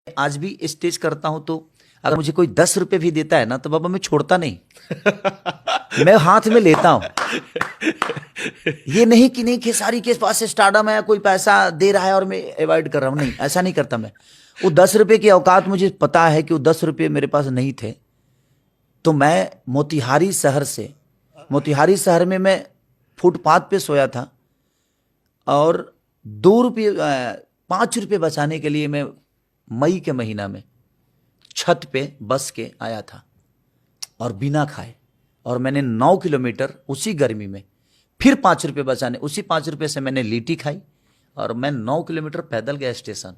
आज भी स्टेज करता हूं तो अगर मुझे कोई 10 रुपए भी देता है ना तो बाबा मैं छोड़ता नहीं। मैं हाथ में लेता हूं। ये नहीं कि नहीं खेसारी के पास से स्टारडम है, कोई पैसा दे रहा है और मैं अवॉइड कर रहा हूं, नहीं ऐसा नहीं करता मैं। वो 10 रुपए की औकात मुझे पता है कि वो 10 रुपए मेरे पास नहीं थे, तो मैं मोतिहारी शहर में मैं फुटपाथ पे सोया था और 5 रुपये बचाने के लिए मैं मई के महीना में छत पे बस के आया था और बिना खाए, और मैंने 9 किलोमीटर उसी गर्मी में फिर 5 रुपये बचाने, उसी 5 रुपये से मैंने लीटी खाई और मैं 9 किलोमीटर पैदल गया स्टेशन।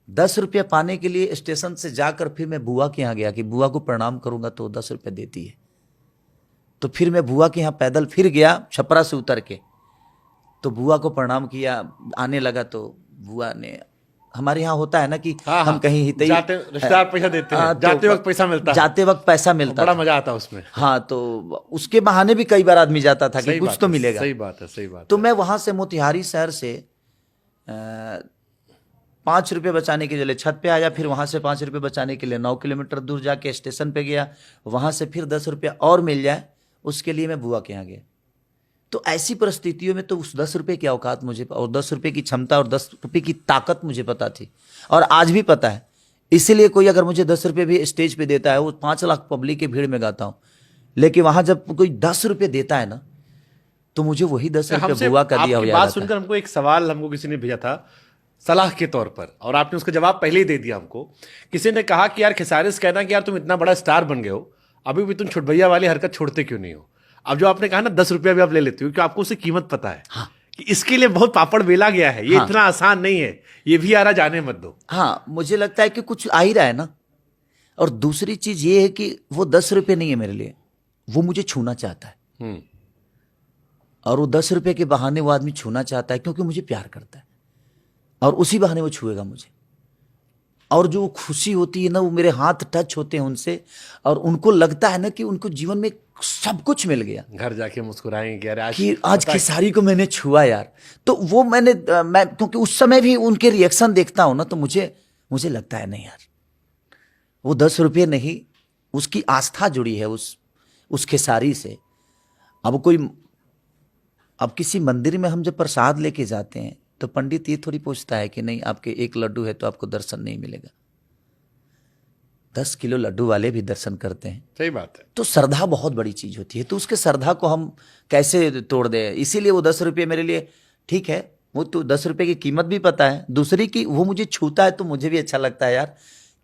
10 रुपये पाने के लिए स्टेशन से जाकर फिर मैं बुआ के यहाँ गया कि बुआ को प्रणाम करूंगा तो 10 रुपये देती है। तो फिर मैं बुआ के यहाँ पैदल फिर गया छपरा से उतर के, तो बुआ को प्रणाम किया, आने लगा तो बुआ ने, हमारे यहाँ होता है ना कि हम कहीं ही जाते रिश्तेदार पैसा देते हैं, जाते वक्त पैसा मिलता है, जाते वक्त पैसा मिलता, बड़ा मजा आता है उसमें। हाँ, तो उसके बहाने भी कई बार आदमी जाता था कि कुछ तो मिलेगा। सही बात है, सही बात। तो मैं वहां से मोतिहारी शहर से 5 रुपये बचाने के लिए छत पे आया, फिर वहां से 5 रुपये बचाने के लिए 9 किलोमीटर दूर जाके स्टेशन पे गया, वहां से फिर 10 रुपये और मिल जाए उसके लिए मैं बुआ के यहाँ गया। तो ऐसी परिस्थितियों में तो उस 10 रुपये की औकात मुझे और 10 रुपये की क्षमता और 10 रुपये की ताकत मुझे पता थी और आज भी पता है। इसीलिए कोई अगर मुझे 10 रुपये भी स्टेज पे देता है, वो 5 लाख पब्लिक की भीड़ में गाता हूँ, लेकिन वहां जब कोई 10 रुपये देता है ना तो मुझे वही 10 रुपये बुआ का दिया हुआ बात सुनकर हमको एक सवाल हमको किसी ने भेजा था सलाह के तौर पर, और आपने उसका जवाब पहले ही दे दिया हमको। किसी ने कहा कि यार खेसारी से कहना कि यार तुम इतना बड़ा स्टार बन गए हो, अभी भी तुम छुटभैया वाली हरकत छोड़ते क्यों नहीं हो? अब जो आपने कहा ना 10 रुपया भी आप ले लेते हो क्योंकि आपको उसकी कीमत पता है। हाँ। कि इसके लिए बहुत पापड़ बेला गया है, ये इतना आसान नहीं है, ये भी यारा जाने मत दो। हाँ, मुझे लगता है कि कुछ आ ही रहा है ना। और दूसरी चीज ये है कि वो 10 रुपये नहीं है मेरे लिए, वो मुझे छूना चाहता है। और वो 10 रुपये के बहाने वो आदमी छूना चाहता है क्योंकि मुझे प्यार करता है, और उसी बहाने वो छुएगा मुझे। और जो खुशी होती है ना, वो मेरे हाथ टच होते हैं उनसे, और उनको लगता है ना कि उनको जीवन में सब कुछ मिल गया। घर जाके मुस्कुराएंगे यार कि आज खेसारी को मैंने छुआ यार। तो वो मैं क्योंकि उस समय भी उनके रिएक्शन देखता हूं ना, तो मुझे लगता है नहीं यार, वो 10 रुपये नहीं, उसकी आस्था जुड़ी है उस खेसारी से। अब किसी मंदिर में हम जब प्रसाद लेके जाते हैं तो पंडित ये थोड़ी पूछता है कि नहीं आपके 1 लड्डू है तो आपको दर्शन नहीं मिलेगा। 10 किलो लड्डू वाले भी दर्शन करते हैं। सही बात है। तो श्रद्धा बहुत बड़ी चीज होती है, तो उसके श्रद्धा को हम कैसे तोड़ दें? इसीलिए वो 10 रुपये मेरे लिए ठीक है, वो तो 10 रुपये की कीमत भी पता है, दूसरी की वो मुझे छूता है तो मुझे भी अच्छा लगता है यार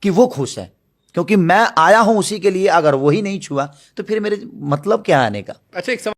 कि वो खुश है, क्योंकि मैं आया हूं उसी के लिए। अगर वही नहीं छुआ तो फिर मेरे मतलब क्या आने का। अच्छा, एक